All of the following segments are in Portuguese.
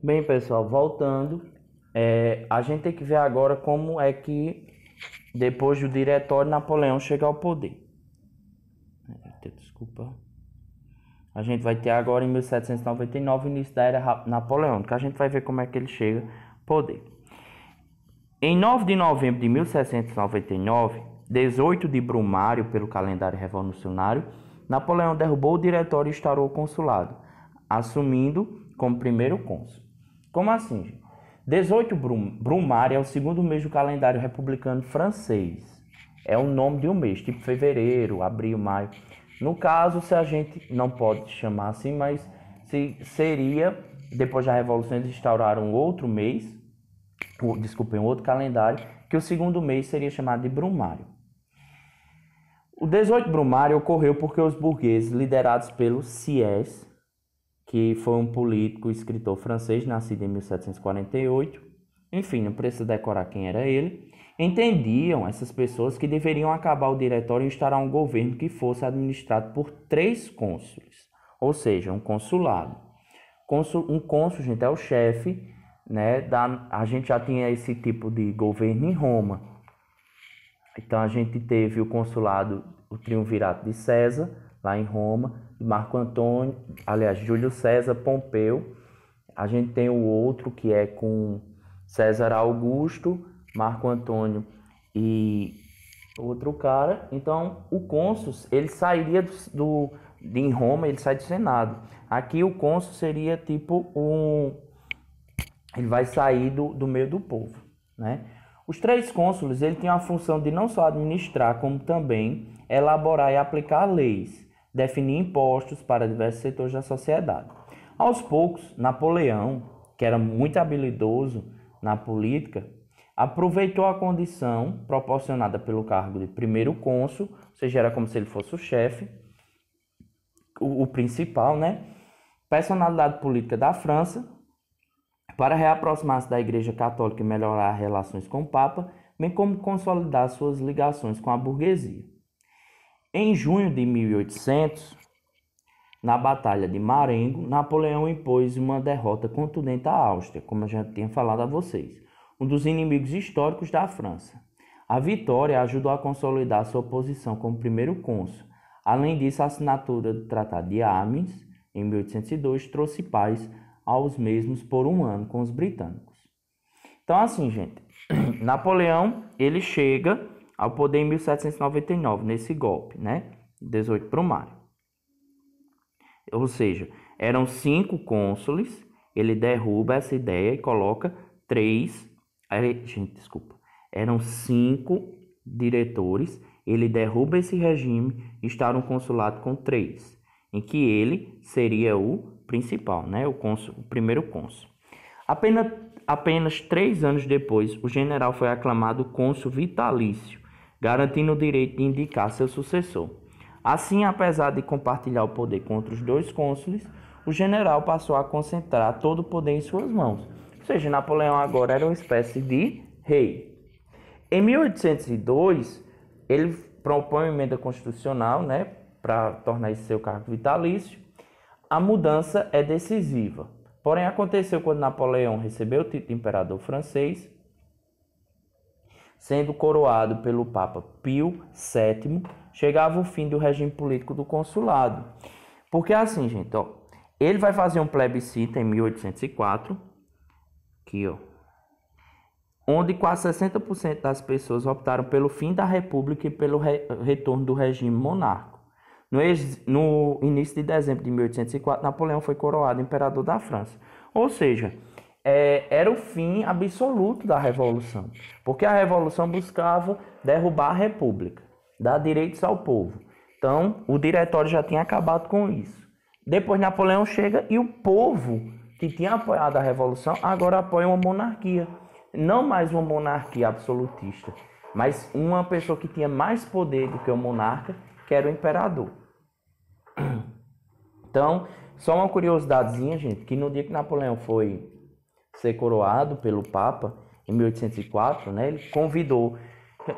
Bem, pessoal, voltando, a gente tem que ver agora como é que, depois do Diretório, Napoleão chega ao poder. Desculpa. A gente vai ter agora em 1799 o início da Era Napoleônica. A gente vai ver como é que ele chega ao poder. Em 9 de novembro de 1799, 18 de Brumário, pelo calendário revolucionário, Napoleão derrubou o Diretório e instaurou o consulado, assumindo como primeiro cônsul. Como assim, gente? 18 Brumário é o segundo mês do calendário republicano francês. É o nome de um mês, tipo fevereiro, abril, maio. No caso, se a gente não pode chamar assim, mas seria, depois da Revolução, eles instauraram outro mês, um outro calendário, que o segundo mês seria chamado de Brumário. O 18 Brumário ocorreu porque os burgueses, liderados pelo Sieyès, que foi um político e escritor francês, nascido em 1748, enfim, não precisa decorar quem era ele, entendiam, essas pessoas, que deveriam acabar o Diretório e instaurar um governo que fosse administrado por 3 cônsules, ou seja, um consulado. Um cônsul, gente, é o chefe, né? A gente já tinha esse tipo de governo em Roma. Então a gente teve o consulado, o triunvirato de César, lá em Roma, Júlio César Pompeu. A gente tem o outro que é com César Augusto, Marco Antônio e outro cara. Então o cônsul, ele sairia em Roma, ele sai do Senado. Aqui o cônsul seria tipo ele vai sair do meio do povo, né? Os 3 cônsules, ele tinha a função de não só administrar, como também elaborar e aplicar leis, definir impostos para diversos setores da sociedade. Aos poucos, Napoleão, que era muito habilidoso na política, aproveitou a condição proporcionada pelo cargo de primeiro cônsul, ou seja, era como se ele fosse o chefe, o principal, né? Personalidade política da França, para reaproximar-se da Igreja Católica e melhorar as relações com o Papa, bem como consolidar suas ligações com a burguesia. Em junho de 1800, na Batalha de Marengo, Napoleão impôs uma derrota contundente à Áustria, como eu já tinha falado a vocês, um dos inimigos históricos da França. A vitória ajudou a consolidar sua posição como primeiro cônsul. Além disso, a assinatura do Tratado de Amiens, em 1802, trouxe paz aos mesmos por um ano com os britânicos. Então, assim, gente, Napoleão, ele chega ao poder em 1799, nesse golpe, né? 18 Brumário. Ou seja, eram 5 cônsules, ele derruba essa ideia e coloca 3... Eram 5 diretores, ele derruba esse regime e instaura um consulado com 3, em que ele seria o principal, né? O primeiro cônsul. Apenas 3 anos depois, o general foi aclamado cônsul vitalício, garantindo o direito de indicar seu sucessor. Assim, apesar de compartilhar o poder com outros 2 cônsules, o general passou a concentrar todo o poder em suas mãos. Ou seja, Napoleão agora era uma espécie de rei. Em 1802, ele propõe uma emenda constitucional, né, para tornar esse seu cargo vitalício. A mudança é decisiva. Porém, aconteceu quando Napoleão recebeu o título de imperador francês, sendo coroado pelo Papa Pio VII, chegava o fim do regime político do consulado. Porque assim, gente, ó, ele vai fazer um plebiscito em 1804, aqui, ó, onde quase 60% das pessoas optaram pelo fim da república e pelo retorno do regime monárquico. No início de dezembro de 1804, Napoleão foi coroado imperador da França. Ou seja, era o fim absoluto da Revolução, porque a Revolução buscava derrubar a República, dar direitos ao povo. Então, o Diretório já tinha acabado com isso. Depois, Napoleão chega e o povo que tinha apoiado a Revolução agora apoia uma monarquia. Não mais uma monarquia absolutista, mas uma pessoa que tinha mais poder do que o monarca, que era o imperador. Então, só uma curiosidadezinha, gente, que no dia que Napoleão foi ser coroado pelo Papa, em 1804, né, ele convidou,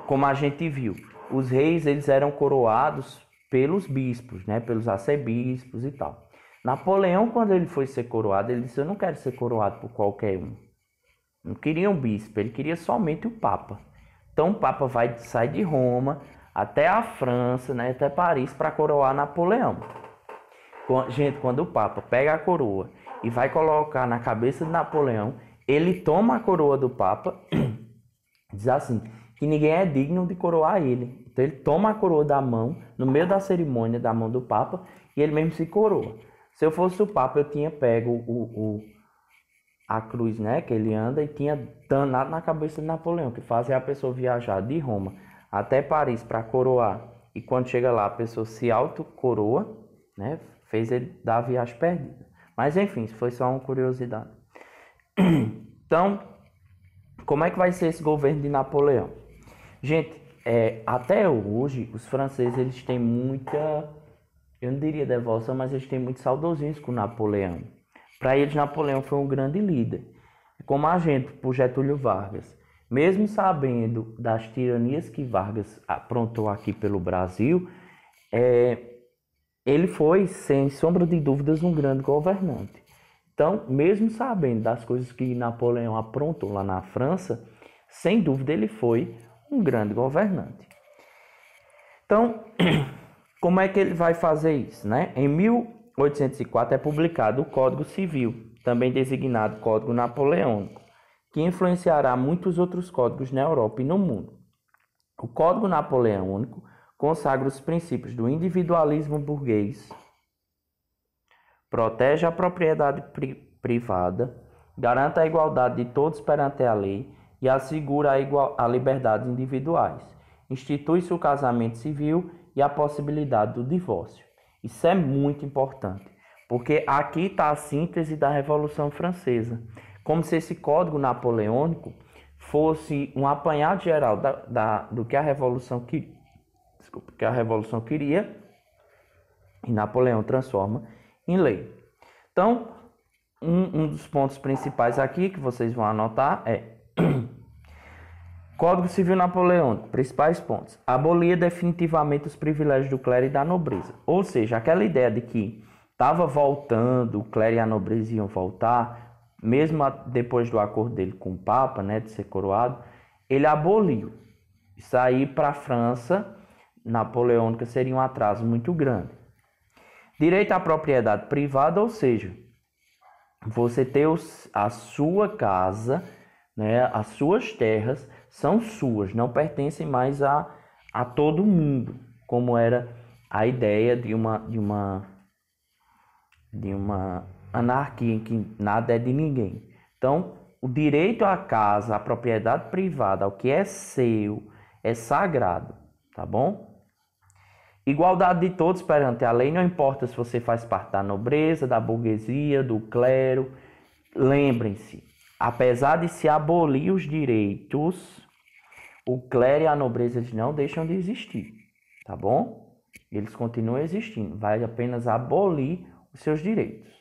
como a gente viu, os reis, eles eram coroados pelos bispos, né, pelos arcebispos e tal. Napoleão, quando ele foi ser coroado, ele disse: eu não quero ser coroado por qualquer um. Não queria um bispo, ele queria somente o Papa. Então o Papa sai de Roma até a França, né, até Paris, para coroar Napoleão. Gente, quando o Papa pega a coroa e vai colocar na cabeça de Napoleão, ele toma a coroa do Papa, diz assim, que ninguém é digno de coroar ele. Então ele toma a coroa da mão, no meio da cerimônia, da mão do Papa, e ele mesmo se coroa. Se eu fosse o Papa, eu tinha pego a cruz, né, que ele anda, e tinha danado na cabeça de Napoleão, que fazia a pessoa viajar de Roma até Paris para coroar. E quando chega lá, a pessoa se autocoroa, né, fez ele dar a viagem perdida. Mas enfim, isso foi só uma curiosidade. Então, como é que vai ser esse governo de Napoleão? Gente, até hoje, os franceses, eles têm muita, eu não diria devoção, mas eles têm muito saudosismo com Napoleão. Para eles, Napoleão foi um grande líder. Como a gente, por Getúlio Vargas. Mesmo sabendo das tiranias que Vargas aprontou aqui pelo Brasil, ele foi, sem sombra de dúvidas, um grande governante. Então, mesmo sabendo das coisas que Napoleão aprontou lá na França, sem dúvida ele foi um grande governante. Então, como é que ele vai fazer isso, né? Em 1804 é publicado o Código Civil, também designado Código Napoleônico, que influenciará muitos outros códigos na Europa e no mundo. O Código Napoleônico consagra os princípios do individualismo burguês, protege a propriedade privada, garante a igualdade de todos perante a lei e assegura a liberdades individuais. Institui-se o casamento civil e a possibilidade do divórcio. Isso é muito importante, porque aqui está a síntese da Revolução Francesa. Como se esse Código Napoleônico fosse um apanhado geral do que a Revolução queria, e Napoleão transforma em lei. Então, um dos pontos principais aqui que vocês vão anotar é Código Civil Napoleônico, principais pontos. Abolia definitivamente os privilégios do clero e da nobreza. Ou seja, aquela ideia de que estava voltando, o clero e a nobreza iam voltar, mesmo depois do acordo dele com o Papa, né, de ser coroado, ele aboliu. Isso aí para a França napoleônica seria um atraso muito grande. Direito à propriedade privada, ou seja, você ter a sua casa, né, as suas terras são suas, não pertencem mais a todo mundo, como era a ideia de uma anarquia em que nada é de ninguém. Então, o direito à casa, à propriedade privada, ao que é seu, é sagrado, tá bom? Igualdade de todos perante a lei, não importa se você faz parte da nobreza, da burguesia, do clero. Lembrem-se, apesar de se abolir os direitos, o clero e a nobreza eles não deixam de existir, tá bom? Eles continuam existindo, vai apenas abolir os seus direitos.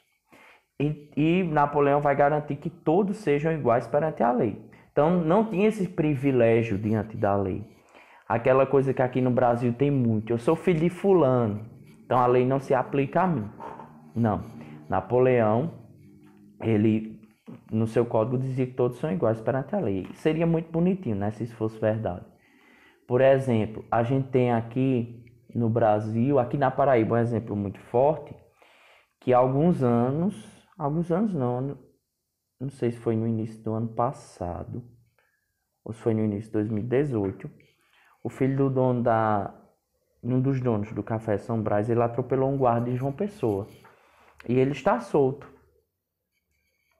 E Napoleão vai garantir que todos sejam iguais perante a lei. Então, não tinha esse privilégio diante da lei. Aquela coisa que aqui no Brasil tem muito. Eu sou filho de fulano, então a lei não se aplica a mim. Não. Napoleão, ele, no seu código, dizia que todos são iguais perante a lei. Seria muito bonitinho, né, se isso fosse verdade. Por exemplo, a gente tem aqui no Brasil, aqui na Paraíba, um exemplo muito forte, que há alguns anos não sei se foi no início do ano passado, ou se foi no início de 2018, o filho do dono um dos donos do Café São Brás, ele atropelou um guarda de João Pessoa. E ele está solto.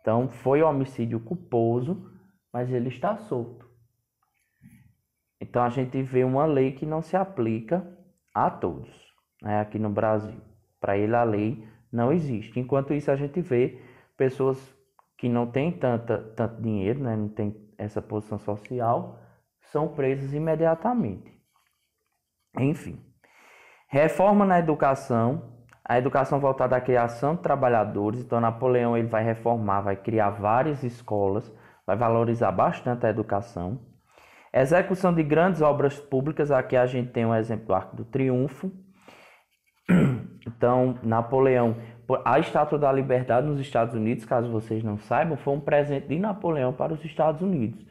Então, foi homicídio culposo, mas ele está solto. Então, a gente vê uma lei que não se aplica a todos, né, aqui no Brasil. Para ele, a lei não existe. Enquanto isso, a gente vê pessoas que não têm tanto dinheiro, né, não têm essa posição social, são presas imediatamente. Enfim. Reforma na educação. A educação voltada à criação de trabalhadores. Então, Napoleão ele vai reformar, vai criar várias escolas, vai valorizar bastante a educação. Execução de grandes obras públicas. Aqui a gente tem um exemplo do Arco do Triunfo. Então, Napoleão A Estátua da Liberdade nos Estados Unidos, caso vocês não saibam, foi um presente de Napoleão para os Estados Unidos.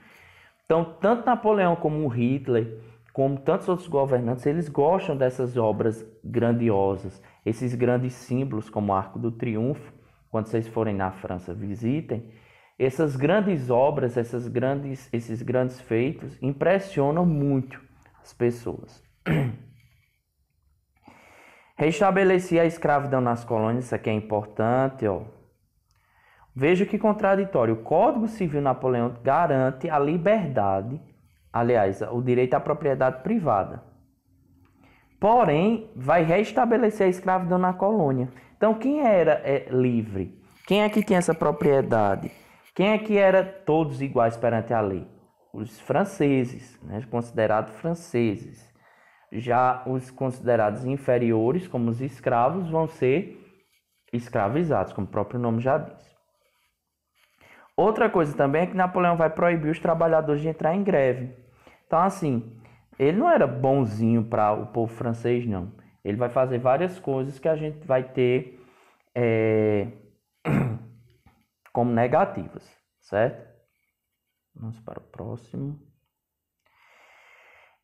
Então, tanto Napoleão como Hitler, como tantos outros governantes, eles gostam dessas obras grandiosas, esses grandes símbolos como o Arco do Triunfo. Quando vocês forem na França, visitem. Essas grandes obras, esses grandes feitos impressionam muito as pessoas. Restabelecer a escravidão nas colônias, isso aqui é importante, ó. Veja que contraditório. O Código Civil Napoleão garante a liberdade, aliás, o direito à propriedade privada. Porém, vai restabelecer a escravidão na colônia. Então, quem era livre? Quem é que tinha essa propriedade? Quem é que era todos iguais perante a lei? Os franceses, né? Considerados franceses. Já os considerados inferiores, como os escravos, vão ser escravizados, como o próprio nome já diz. Outra coisa também é que Napoleão vai proibir os trabalhadores de entrar em greve. Então, assim, ele não era bonzinho para o povo francês, não. Ele vai fazer várias coisas que a gente vai ter como negativas, certo? Vamos para o próximo.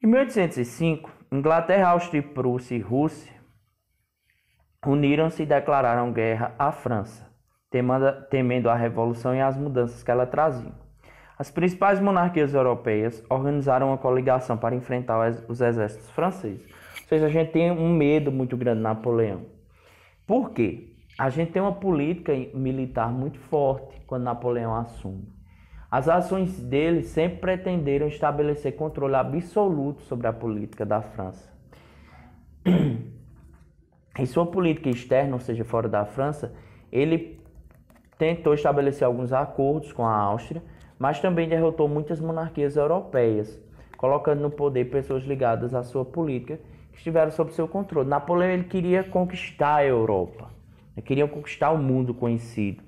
Em 1805, Inglaterra, Áustria, Prússia e Rússia uniram-se e declararam guerra à França, temendo a revolução e as mudanças que ela trazia. As principais monarquias europeias organizaram uma coligação para enfrentar os exércitos franceses. Ou seja, a gente tem um medo muito grande de Napoleão. Por quê? A gente tem uma política militar muito forte quando Napoleão assume. As ações dele sempre pretenderam estabelecer controle absoluto sobre a política da França. Em sua política externa, ou seja, fora da França, ele tentou estabelecer alguns acordos com a Áustria, mas também derrotou muitas monarquias europeias, colocando no poder pessoas ligadas à sua política que estiveram sob seu controle. Napoleão ele queria conquistar a Europa, ele queria conquistar o mundo conhecido.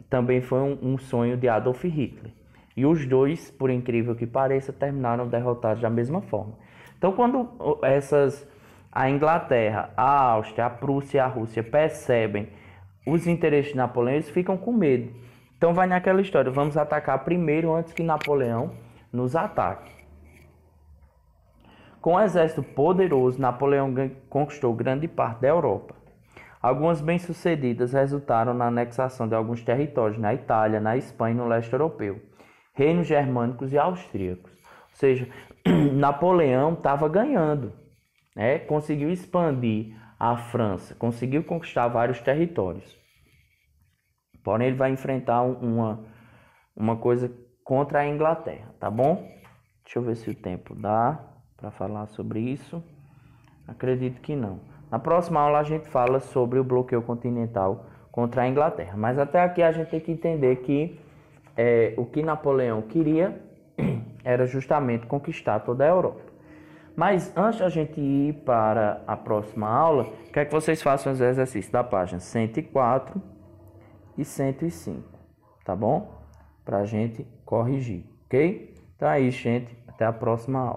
Também foi um sonho de Adolf Hitler. E os dois, por incrível que pareça, terminaram derrotados da mesma forma. Então, quando a Inglaterra, a Áustria, a Prússia e a Rússia percebem os interesses de Napoleão, eles ficam com medo. Então vai naquela história, vamos atacar primeiro antes que Napoleão nos ataque. Com um exército poderoso, Napoleão conquistou grande parte da Europa. Algumas bem-sucedidas resultaram na anexação de alguns territórios na Itália, na Espanha e no leste europeu, reinos germânicos e austríacos. Ou seja, Napoleão estava ganhando, né? Conseguiu expandir a França, conseguiu conquistar vários territórios. Porém, ele vai enfrentar uma coisa contra a Inglaterra, tá bom? Deixa eu ver se o tempo dá para falar sobre isso. Acredito que não. Na próxima aula a gente fala sobre o bloqueio continental contra a Inglaterra. Mas até aqui a gente tem que entender que o que Napoleão queria era justamente conquistar toda a Europa. Mas antes da gente ir para a próxima aula, quero que vocês façam os exercícios da página 104 e 105, tá bom? Para a gente corrigir, ok? Então é isso, gente. Até a próxima aula.